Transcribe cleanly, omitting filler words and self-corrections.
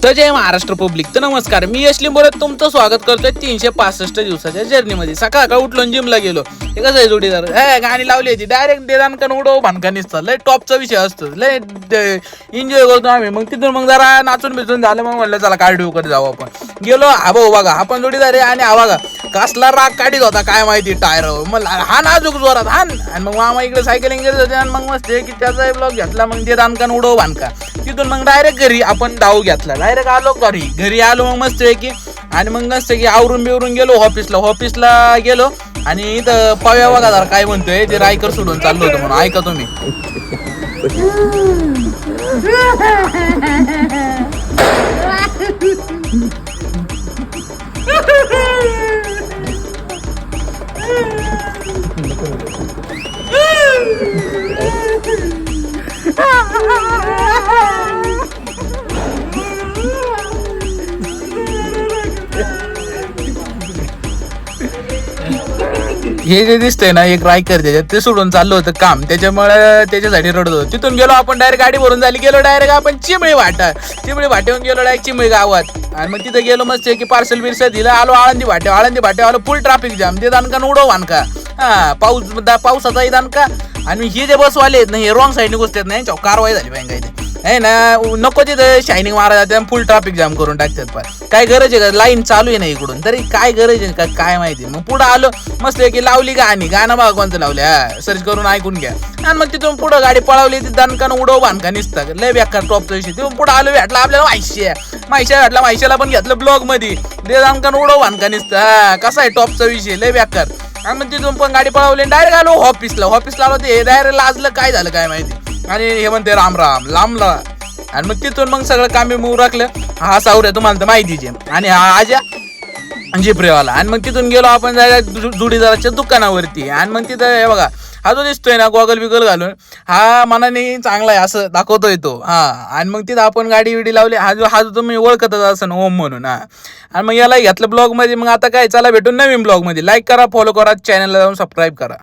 तर जय महाराष्ट्र पब्लिक. तर नमस्कार, मी यश लिंबोरे तुमचं स्वागत करतोय 365 दिवसाच्या जर्नीमध्ये. सकाळ उठलो जिमला गेलो. हे कसं आहे जोडीदार गाणी लावली होती डायरेक्ट देदानकन उडव भानकानीच लय टॉपचा विषय असतो, लय एन्जॉय करतो आम्ही. मग तिथून मग जरा नाचून बिचून झालं, मग म्हणलं चला कार्डिओ कडे जाऊ आपण. गेलो हा भाऊ बघा, आपण जोडीदार आहे आणि हा बघा कसला राग काढीत होता काय माहिती टायरवर. मग हा नाजूक जोरात हान. आणि मग मामा इकडे सायकलिंग करत होते आणि मग मस्त की त्याचा ब्लॉग घेतला. मग ते दानकान उडव भानका. तिथून मग डायरेक्ट घरी आपण डाव घेतला. डायरेक्ट आलो घरी आलो मग मस्त की. आणि मग मस्त की आवरून बिवरून गेलो ऑफिसला गेलो. आणि इथं पव्या बघा जरा काय म्हणतोय, ते रायकर सोडून चाललो होतो म्हणून. ऐका तुम्ही. हे जे दिसतंय ना एक रायकर त्याच्यात, ते सोडून चाललं होतं काम, त्याच्यामुळे त्याच्यासाठी रडत होतो. तिथून गेलो आपण डायरेक्ट गाडी भरून झाली, गेलो डायरेक्ट आपण चिमळी वाट्यावरून गेलो डायरेक्ट चिमळी गावात. आणि मग तिथे गेलो मस्त की पार्सल बिर्सल दिलं. आलो आळंदी भाट्या आलो. फुल ट्रॅफिक जाम. ते दानकान उडव आणका. पावसाचा दानका. आणि हे जे बसवाले आहेत ना, हे रॉंग साईडने गोष्ट नाही, कारवाई झाली पाहिजे काही आहे ना. नको तिथं शायनिंग मारा जाते, फुल ट्रॅफिक जाम करून टाकतात. पण काय गरज आहे का, लाईन चालू आहे ना इकडून, तरी काय गरज आहे का काय माहिती. मग पुढं आलो मस्त की लावली गाणं बघा कोणतं लावले, सर्च करून ऐकून घ्या. आणि मग तिथून पुढं गाडी पळवली, ती दानकान उडव बांधका निसतं लय बेकार टॉपचा विषय. तिथून पुढं आलो भेटला आपल्याला माहिती भेटला. माहितीला पण घेतलं ब्लॉग मध्ये, ते दानकान उडव बांधका निसतं. कसा आहे टॉपचा विषय, लय बेकार. आणि मग तिथून पण गाडी पळवली डायरेक्ट आलो ऑफिसला आलो. ते डायरेक्ट लाजलं काय झालं काय माहिती. आणि हे म्हणते राम लांबला. आणि मग तिथून मग सगळं काम मग राखलं. हा सावऱ्या तुम्हाला तर माहितीचे. आणि हा आजा जिप्रेवाला. आणि मग तिथून गेलो आपण जोडीदाराच्या दुकानावरती. आणि मग तिथं हे बघा हा जो दिसतोय ना गॉगल बिगल घालून, हा मनाने चांगला आहे असं दाखवतोय तो. आणि मग तिथं आपण गाडी लावली. हा जो तुम्ही ओळखतच असं ओम म्हणून. आणि मग याला घेतलं ब्लॉग मध्ये. मग आता काय, चला भेटून नवीन ब्लॉग मध्ये. लाईक करा, फॉलो करा, चॅनलला जाऊन सबस्क्राईब करा.